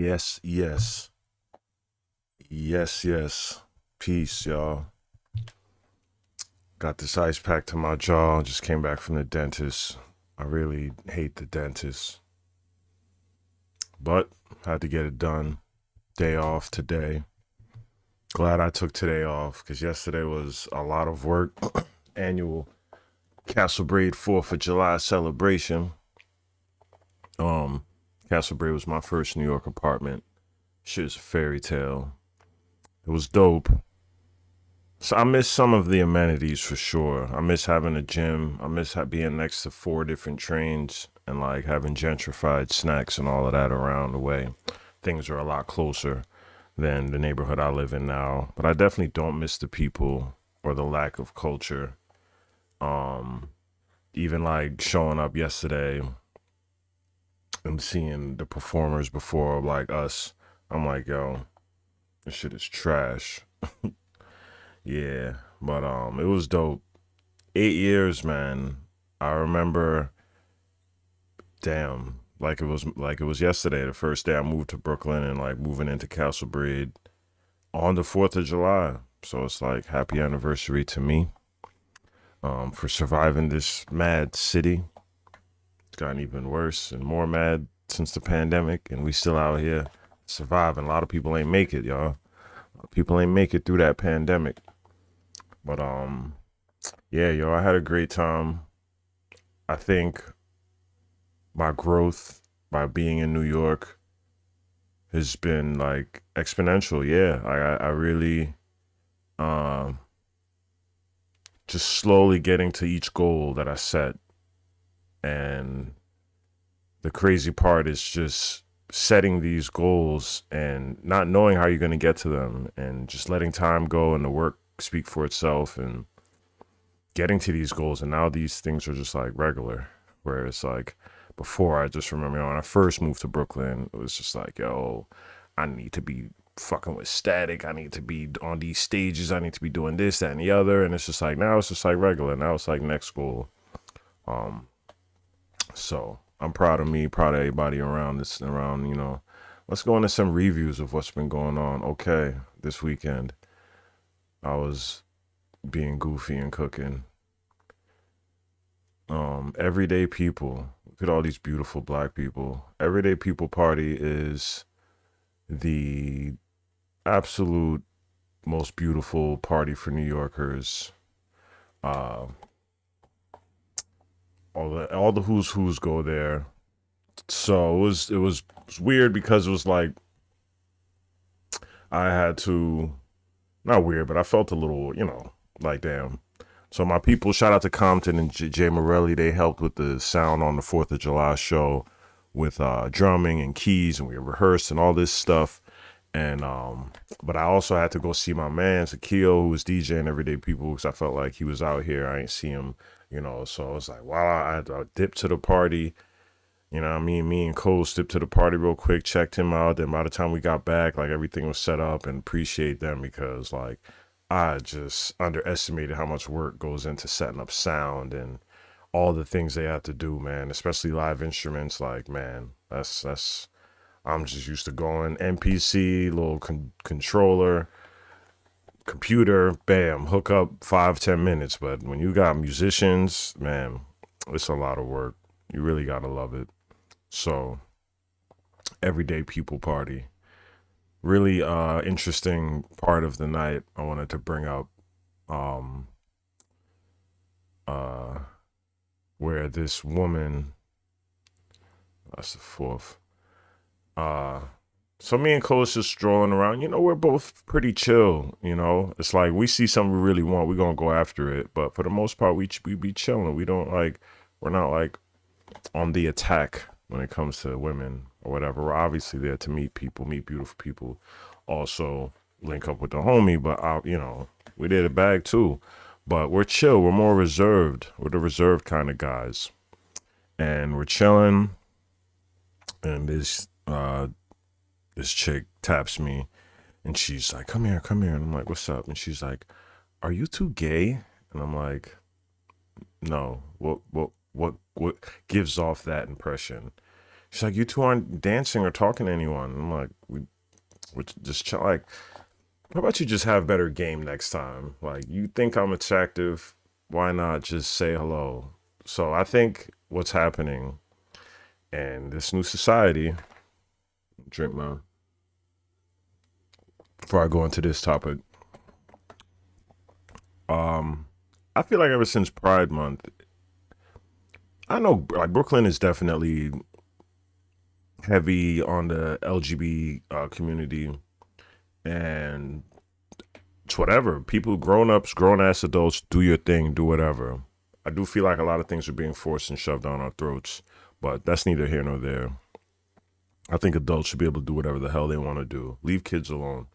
Yes, yes. Yes, yes. Peace, y'all. Got this ice pack to my jaw. Just came back from the dentist. I really hate the dentist, but had to get it done. Day off today. Glad I took today off because yesterday was a lot of work. Annual Castle Braid 4th of July celebration. Um, Castle Braid was my first New York apartment. Shit is a fairy tale. It was dope. So I miss some of the amenities for sure. I miss having a gym. I miss being next to four different trains and like having gentrified snacks and all of that around the way. Things are a lot closer than the neighborhood I live in now. But I definitely don't miss the people or the lack of culture. Um, Even like showing up yesterday and seeing the performers before like us. I'm like, yo, this shit is trash. Yeah. But it was dope. 8 years, man. I remember, damn, like it was yesterday, the first day I moved to Brooklyn and like moving into Castle Breed on the 4th of July. So it's like happy anniversary to me for surviving this mad city. It's gotten even worse and more mad since the pandemic, and we still out here surviving. A lot of people ain't make it, y'all. People ain't make it through that pandemic. But yeah, yo, I had a great time. I think my growth by being in New York has been like exponential. Yeah, I really um just slowly getting to each goal that I set, and the crazy part is just setting these goals and not knowing how you're going to get to them, and just letting time go and the work speak for itself, and getting to these goals. And now these things are just like regular, where it's like before, I just remember, when I first moved to Brooklyn, it was just like, yo, I need to be fucking with static. I need to be on these stages. I need to be doing this, that, and the other. And it's just like, now it's just like regular. Now it's like next goal. Um, so I'm proud of me, proud of everybody around this, around. Let's go into some reviews of what's been going on. Okay, this weekend I was being goofy and cooking. Everyday people. Look at all these beautiful black people. Everyday People Party is the absolute most beautiful party for New Yorkers. Uh, all the who's go there. So it was weird because it was like I had to, not weird, but I felt a little, like damn. So my people, shout out to Compton and Jay Morelli. They helped with the sound on the 4th of July show with drumming and keys, and we rehearsed and all this stuff. And but I also had to go see my man Sakio, who was DJing Everyday People, because I felt like he was out here. I ain't see him. So I was like, wow, I had to dip to the party. You know what I mean? Me and Cole stepped to the party real quick, checked him out. Then by the time we got back, like everything was set up, and appreciate them because like I just underestimated how much work goes into setting up sound and all the things they have to do, man. Especially live instruments. Like, man, that's I'm just used to going MPC, little controller, computer, bam, hook up 5-10 minutes. But when you got musicians, man, it's a lot of work. You really gotta love it. So, Everyday People Party. Really interesting part of the night I wanted to bring up. Um uh where this woman, that's the fourth. Uh so me and Cole's just strolling around. We're both pretty chill, It's like we see something we really want, we're gonna go after it. But for the most part, we be chilling. We're not like on the attack when it comes to women or whatever. We're obviously there to meet people, meet beautiful people, also link up with the homie. But we did a bag too. But we're chill. We're more reserved. We're the reserved kind of guys, and we're chilling. And this chick taps me, and she's like, "Come here, come here." And I'm like, "What's up?" And she's like, "Are you too gay?" And I'm like, "No. What gives off that impression?" She's like, you two aren't dancing or talking to anyone. I'm like, we just chill. Like, how about you just have better game next time? Like, you think I'm attractive? Why not just say hello? So I think what's happening in this new society, drink my, before I go into this topic, I feel like ever since Pride Month, I know like Brooklyn is definitely heavy on the LGBT community, and it's whatever. People, grown ups, grown ass adults, do your thing, do whatever. I do feel like a lot of things are being forced and shoved down our throats, but that's neither here nor there. I think adults should be able to do whatever the hell they want to do. Leave kids alone.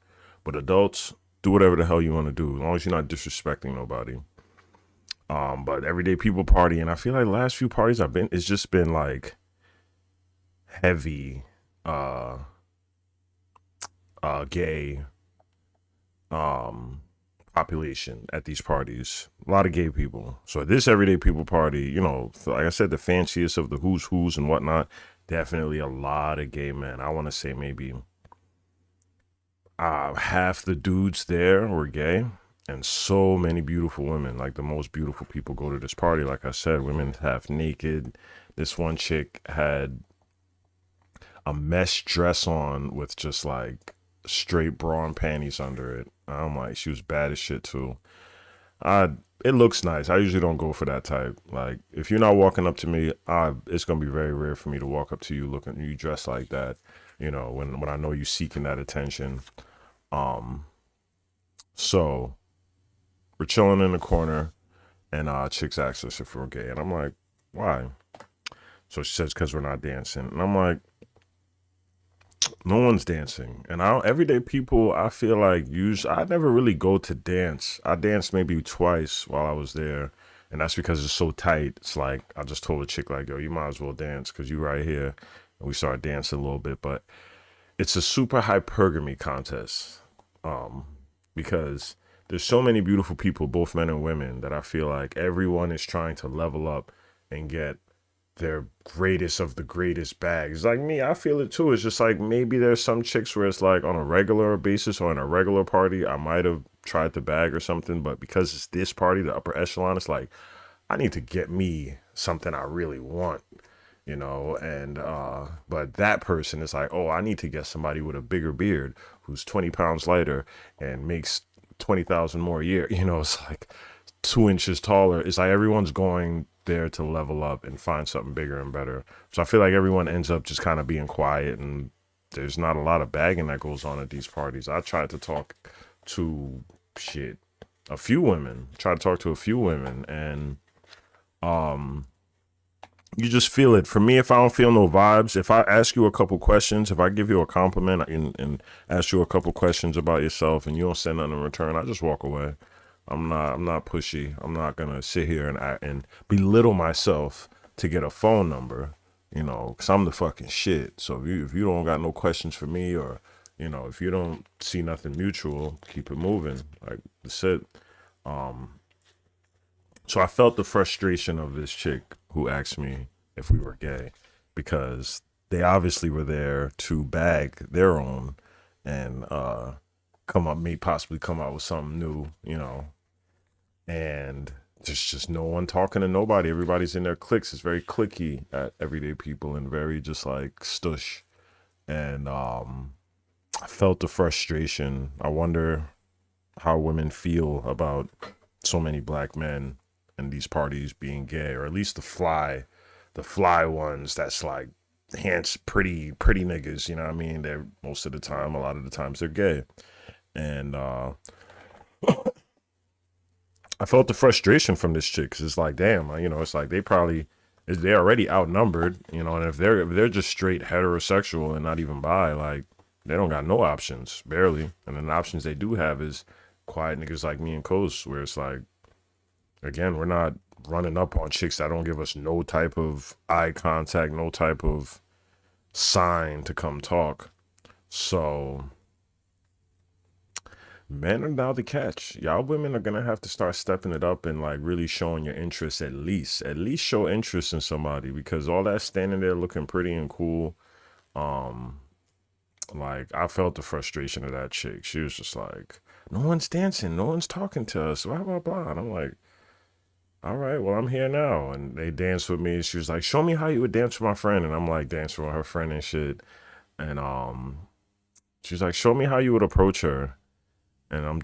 But adults, do whatever the hell you want to do, as long as you're not disrespecting nobody. But everyday people party, and I feel like the last few parties I've been, it's just been like heavy, uh, gay, um, population at these parties. A lot of gay people. So this everyday people party, you know, like I said, the fanciest of the who's and whatnot. Definitely a lot of gay men. I want to say maybe half the dudes there were gay, and so many beautiful women. Like the most beautiful people go to this party. Like I said, women half naked. This one chick had a mesh dress on with just like straight bra and panties under it. I'm like, she was bad as shit too. I It looks nice. I usually don't go for that type. Like if you're not walking up to me, it's gonna be very rare for me to walk up to you looking you dressed like that. You know, when I know you seeking that attention. Um, so we're chilling in the corner, and chicks asks us if we're gay, and I'm like, why? So she says because we're not dancing, and I'm like, no one's dancing. And everyday people, I feel like I never really go to dance. I danced maybe twice while I was there, and that's because it's so tight. It's like I just told a chick like, yo, you might as well dance because you right here, and we started dancing a little bit. But it's a super hypergamy contest, because there's so many beautiful people, both men and women, that I feel like everyone is trying to level up and get their greatest of the greatest bags. Like me, I feel it too. It's just like maybe there's some chicks where it's like on a regular basis or in a regular party, I might have tried to bag or something, but because it's this party, the upper echelon, it's like I need to get me something I really want, you know. And but that person is like, oh, I need to get somebody with a bigger beard who's 20 pounds lighter and makes 20,000 more a year. You know, it's like 2 inches taller. It's like everyone's going there to level up and find something bigger and better. So I feel like everyone ends up just kind of being quiet, and there's not a lot of bagging that goes on at these parties. I tried to talk to a few women, and you just feel it. For me, if I don't feel no vibes, if I ask you a couple questions, if I give you a compliment and ask you a couple questions about yourself and you don't send nothing in return, I just walk away. I'm not pushy. I'm not gonna sit here and act and belittle myself to get a phone number, you know, because I'm the fucking shit. So if you don't got no questions for me, or you know, if you don't see nothing mutual, keep it moving. Like that's it. So I felt the frustration of this chick who asked me if we were gay, because they obviously were there to bag their own and possibly come out with something new, you know. And there's just no one talking to nobody. Everybody's in their cliques. It's very clicky at everyday people and very just like stush. And I felt the frustration. I wonder how women feel about so many black men in these parties being gay, or at least the fly ones. That's like hands, pretty niggas. You know what I mean? They're most of the time, a lot of the times they're gay, and I felt the frustration from this chick, because it's like, damn, you know, it's like they're already outnumbered, you know, and if they're just straight heterosexual and not even bi, like they don't got no options, barely, and then the options they do have is quiet niggas like me and Coast, where it's like, again, we're not running up on chicks that don't give us no type of eye contact, no type of sign to come talk. So Men are now the catch. Y'all women are gonna have to start stepping it up and like really showing your interest at least. At least show interest in somebody because all that standing there looking pretty and cool. Um, like I felt the frustration of that chick. She was just like, no one's dancing, no one's talking to us, blah blah blah. And I'm like, all right, well I'm here now. And they danced with me. She was like, show me how you would dance with my friend. And I'm like dancing with her friend and shit. And she's like, show me how you would approach her. And I'm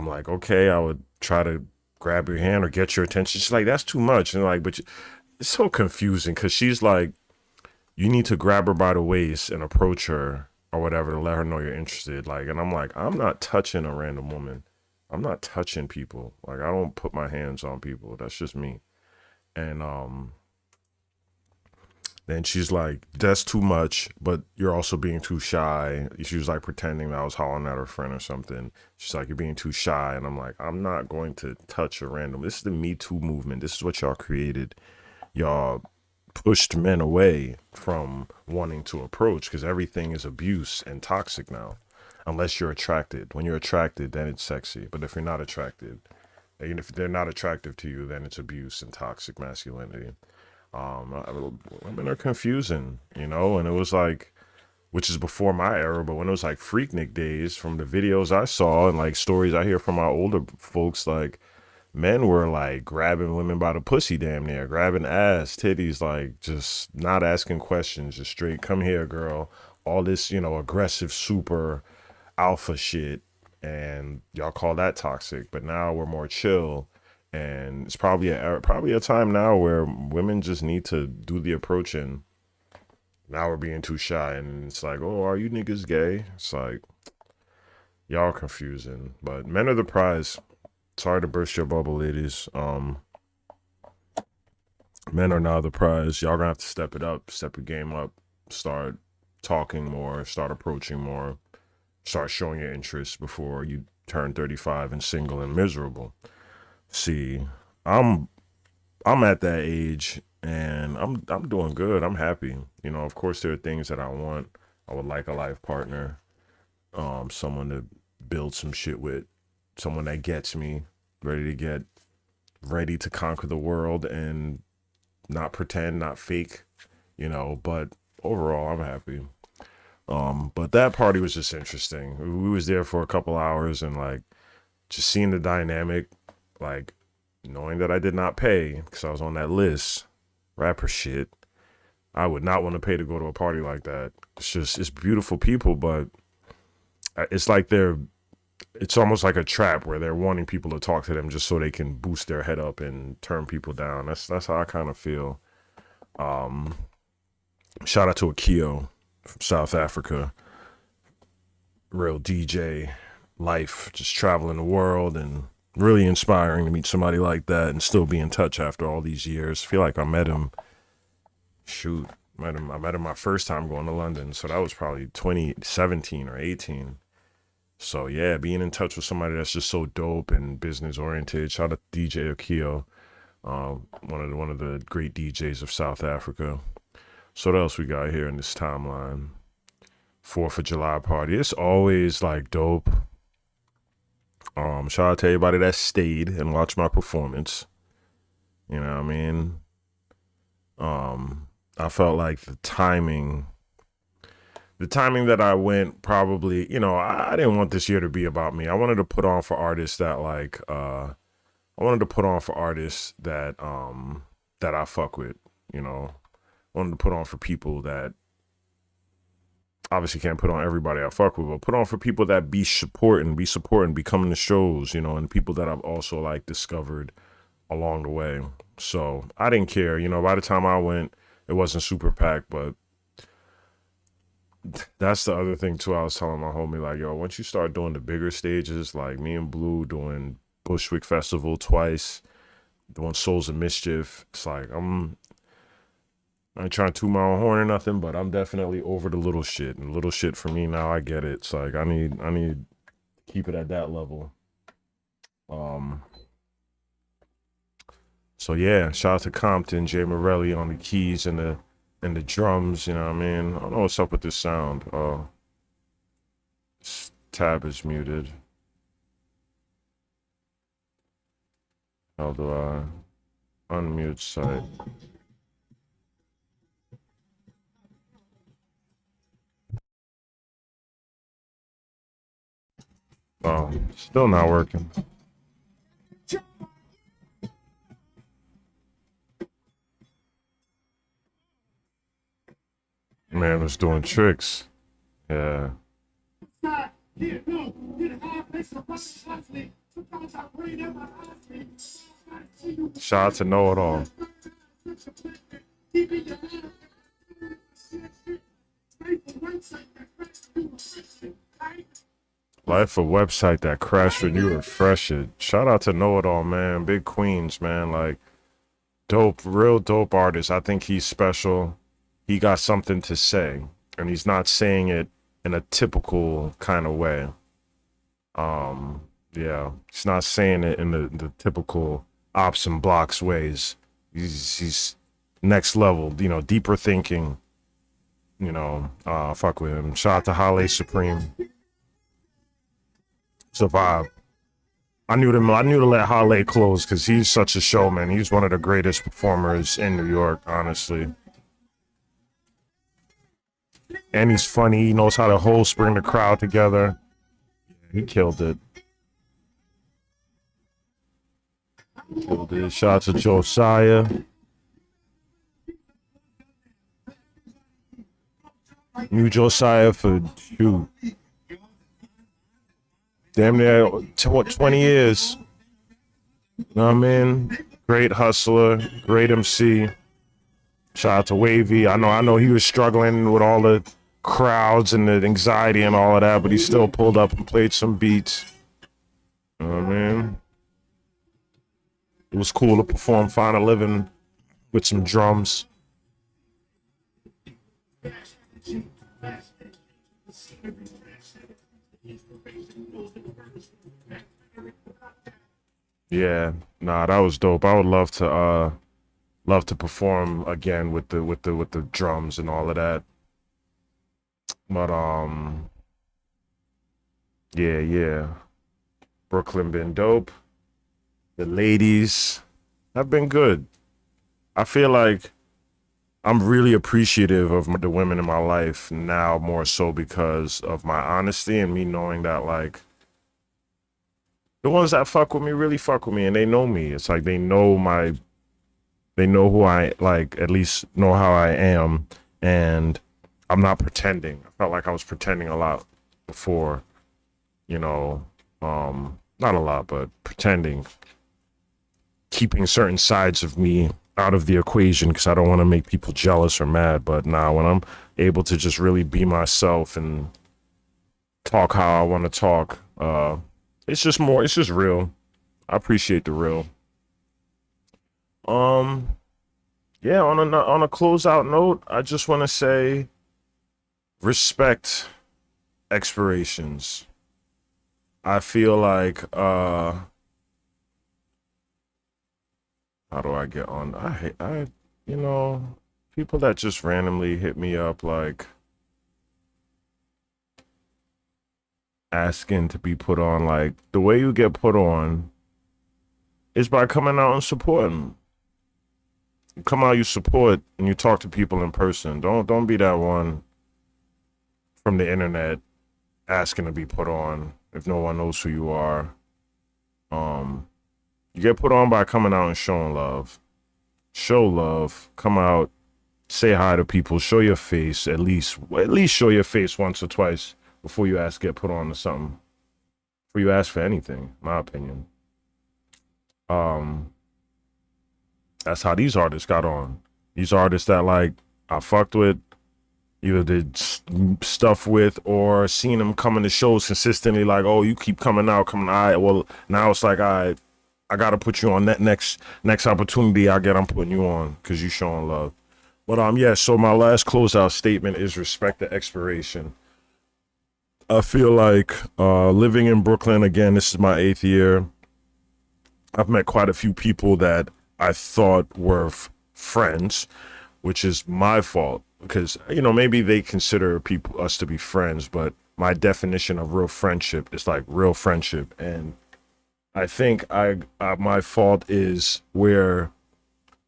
like, okay, I would try to grab your hand or get your attention. She's like, that's too much. And like, it's so confusing because she's like, you need to grab her by the waist and approach her or whatever to let her know you're interested. Like, and I'm like, I'm not touching a random woman. I'm not touching people. Like, I don't put my hands on people. That's just me. And then she's like, that's too much, but you're also being too shy. She was like pretending that I was hollering at her friend or something. She's like, you're being too shy. And I'm like, I'm not going to touch a random. This is the Me Too movement. This is what y'all created. Y'all pushed men away from wanting to approach because everything is abuse and toxic now. Unless you're attracted. When you're attracted, then it's sexy. But if you're not attracted, even if they're not attractive to you, then it's abuse and toxic masculinity. Women are confusing, you know, and it was like, which is before my era, but when it was like Freaknik days, from the videos I saw and like stories I hear from our older folks, like men were like grabbing women by the pussy damn near, grabbing ass, titties, like just not asking questions, just straight, come here, girl. All this, you know, aggressive, super alpha shit. And y'all call that toxic, but now we're more chill. And it's probably a time now where women just need to do the approaching. Now we're being too shy, and it's like, oh, are you niggas gay? It's like, y'all are confusing. But men are the prize. Sorry to burst your bubble, ladies. Men are now the prize. Y'all gonna have to step it up, step your game up, start talking more, start approaching more, start showing your interest before you turn 35 and single and miserable. See, I'm at that age and I'm doing good. I'm happy. You know, of course there are things that I want. I would like a life partner, someone to build some shit with, someone that gets me, ready to conquer the world and not pretend, not fake, you know, but overall I'm happy. But that party was just interesting. We was there for a couple hours and like just seeing the dynamic, like knowing that I did not pay because I was on that list, rapper shit. I would not want to pay to go to a party like that. It's beautiful people, but it's like it's almost like a trap where they're wanting people to talk to them just so they can boost their head up and turn people down. That's how I kind of feel. Shout out to Akio from South Africa. Real DJ life, just traveling the world and really inspiring to meet somebody like that and still be in touch after all these years. Feel like I met him. I met him my first time going to London, so that was probably 2017 or 18. So yeah, being in touch with somebody that's just so dope and business oriented. Shout out to DJ Akio, one of the great DJs of South Africa. So what else we got here in this timeline? 4th of July party. It's always like dope. Shout out to everybody that stayed and watched my performance. You know what I mean? I felt like the timing that I went probably, you know, I didn't want this year to be about me. I wanted to put on for artists that that I fuck with, you know. I wanted to put on for people that obviously can't put on everybody I fuck with, but put on for people that be supporting, be coming to shows, you know, and people that I've also like discovered along the way. So I didn't care, you know, by the time I went, it wasn't super packed, but that's the other thing too. I was telling my homie, like, yo, once you start doing the bigger stages, like me and Blue doing Bushwick Festival twice, doing Souls of Mischief, it's like I ain't trying to toot my own horn or nothing, but I'm definitely over the little shit. And little shit for me now, I get it. It's like I need to keep it at that level. So yeah, shout out to Compton, Jay Morelli on the keys and the drums, you know what I mean? I don't know what's up with this sound. tab is muted. How do I unmute site? Oh, still not working. Man was doing tricks. Yeah. Shout out to Know It All. Life a website that crashed when you refresh it. Shout out to Know It All, man. Big Queens, man. Like, dope, real dope artist. I think he's special. He got something to say, and he's not saying it in a typical kind of way. Yeah, he's not saying it in the typical ops and blocks ways. He's next level, you know, deeper thinking. You know, fuck with him. Shout out to Halle Supreme. Survive. I knew to let Halle close because he's such a showman. He's one of the greatest performers in New York, honestly. And he's funny. He knows how to bring the crowd together. He killed it. Killed it. Shout out to Josiah. Knew Josiah for shoot. Damn near 20 years. You know what I mean? Great hustler, great MC. Shout out to Wavy. I know he was struggling with all the crowds and the anxiety and all of that, but he still pulled up and played some beats. You know what I mean? It was cool to perform Find a Living with some drums. Yeah, nah, that was dope. I would love to perform again with the drums and all of that. But yeah. Brooklyn been dope. The ladies have been good. I feel like I'm really appreciative of the women in my life now, more so because of my honesty and me knowing that, like, the ones that fuck with me really fuck with me, and they know me. It's like they know who I, like, at least know how I am, and I'm not pretending. I felt like I was pretending a lot before, you know, not a lot, but pretending, keeping certain sides of me out of the equation because I don't want to make people jealous or mad. But now when I'm able to just really be myself and talk how I want to talk, it's just real. I appreciate the real. Yeah, on a closeout note, I just want to say respect expirations. I feel like how do I get on? You know, people that just randomly hit me up, like, asking to be put on, like, the way you get put on is by coming out and supporting. You come out, you support, and you talk to people in person. Don't be that one from the internet asking to be put on if no one knows who you are. You get put on by coming out and showing love. Show love. Come out, say hi to people, show your face, at least show your face once or twice before you get put on to something. Before you ask for anything, my opinion. That's how these artists got on. These artists that, like, I fucked with, either did stuff with, or seen them coming to shows consistently, like, oh, you keep coming out. Well, now it's like, I gotta put you on that next opportunity I'm putting you on because you showing love. But yeah, so my last closeout statement is respect the expiration. I feel like living in Brooklyn, again, this is my 8th year. I've met quite a few people that I thought were friends, which is my fault because, you know, maybe they consider us to be friends, but my definition of real friendship. It's like real friendship. And I think my fault is where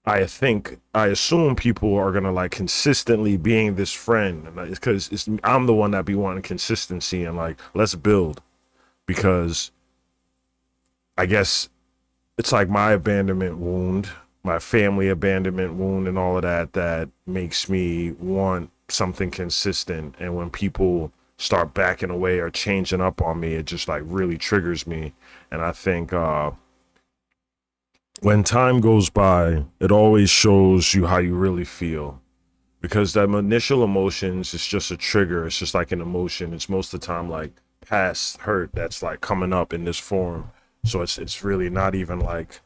I assume people are gonna like consistently being this friend, and it's because I'm the one that be wanting consistency and like let's build, because I guess it's like my abandonment wound, my family abandonment wound, and all of that makes me want something consistent. And when people start backing away or changing up on me, it just like really triggers me. And I think when time goes by, it always shows you how you really feel, because that initial emotions is just a trigger. It's just like an emotion. It's most of the time like past hurt that's like coming up in this form. So it's really not even like,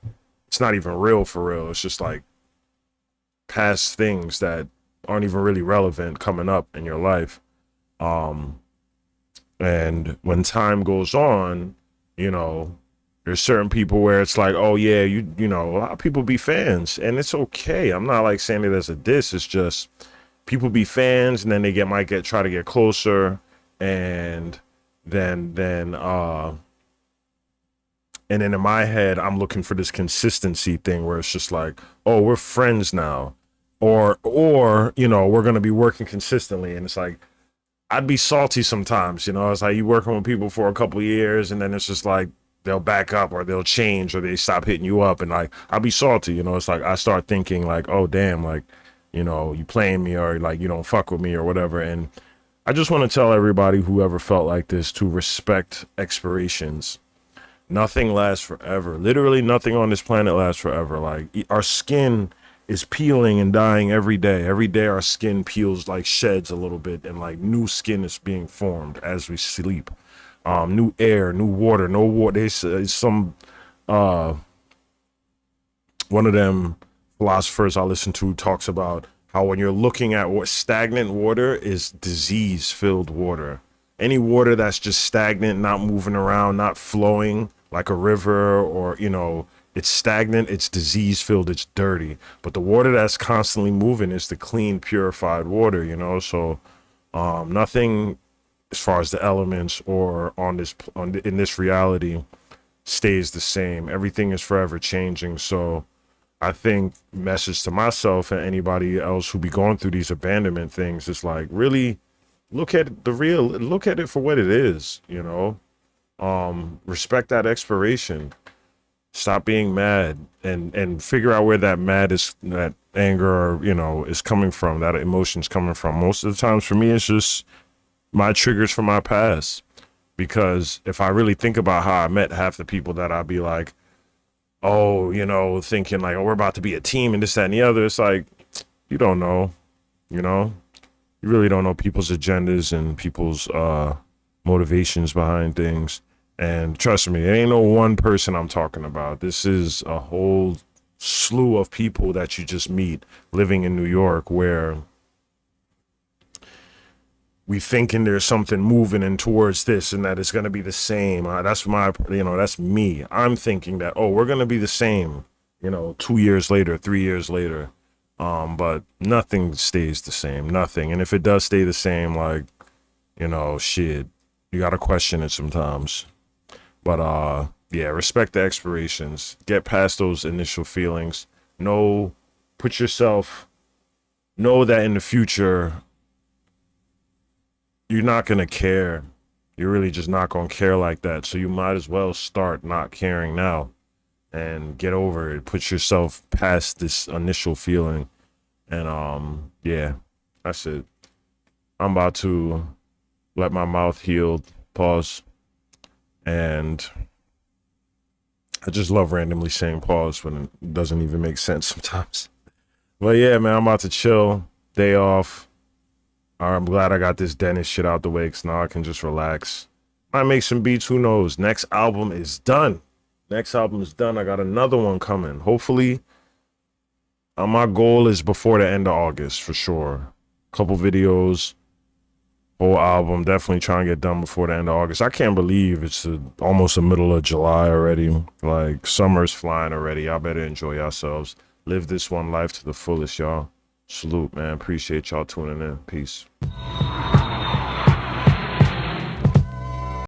it's not even real for real. It's just like past things that aren't even really relevant coming up in your life. And when time goes on, you know, there's certain people where it's like, oh yeah, you know, a lot of people be fans, and it's okay. I'm not like saying it as a diss. It's just people be fans, and then they might try to get closer, and then in my head, I'm looking for this consistency thing where it's just like, oh, we're friends now, or you know, we're gonna be working consistently, and it's like, I'd be salty sometimes, you know. It's like you working with people for a couple of years, and then it's just like they'll back up or they'll change or they stop hitting you up, and like I'll be salty, you know. It's like I start thinking like, oh damn, like, you know, you playing me, or like you don't fuck with me or whatever. And I just want to tell everybody, whoever felt like this, to respect expirations. Nothing lasts forever. Literally nothing on this planet lasts forever. Like our skin is peeling and dying every day. Every day our skin peels, like sheds a little bit, and like new skin is being formed as we sleep. New air, new water, no water. There's some one of them philosophers I listen to talks about how when you're looking at what stagnant water is, disease-filled water. Any water that's just stagnant, not moving around, not flowing like a river, or, you know, it's stagnant, it's disease-filled, it's dirty. But the water that's constantly moving is the clean, purified water, you know? So nothing as far as the elements or in this reality stays the same. Everything is forever changing. So I think message to myself and anybody else who be going through these abandonment things is like, really look at it for what it is, you know. Respect that expiration. Stop being mad, and figure out where that anger, or, you know, is coming from, that emotion's coming from. Most of the times for me, it's just my triggers from my past. Because if I really think about how I met half the people that I'd be like, oh, you know, thinking like, oh, we're about to be a team and this, that, and the other. It's like, you don't know, you know, you really don't know people's agendas and people's motivations behind things. And trust me, it ain't no one person I'm talking about. This is a whole slew of people that you just meet living in New York, where we thinking there's something moving in towards this and that it's going to be the same. That's me. I'm thinking that, oh, we're going to be the same, you know, 2 years later, 3 years later. But nothing stays the same, nothing. And if it does stay the same, like, you know, shit, you got to question it sometimes. But yeah, respect the expirations. Get past those initial feelings. Know that in the future, you're not going to care. You're really just not going to care like that. So you might as well start not caring now and get over it. Put yourself past this initial feeling. And yeah, that's it. I'm about to let my mouth heal, pause. And I just love randomly saying pause when it doesn't even make sense sometimes. But yeah, man, I'm about to chill. Day off. I'm glad I got this dentist shit out the way, because now I can just relax. Might make some beats, who knows? Next album is done. I got another one coming. Hopefully, my goal is before the end of August, for sure. Couple videos. Whole album, definitely trying to get done before the end of August. I can't believe it's almost the middle of July already. Like, summer's flying already. Y'all better enjoy yourselves. Live this one life to the fullest, y'all. Salute, man. Appreciate y'all tuning in. Peace.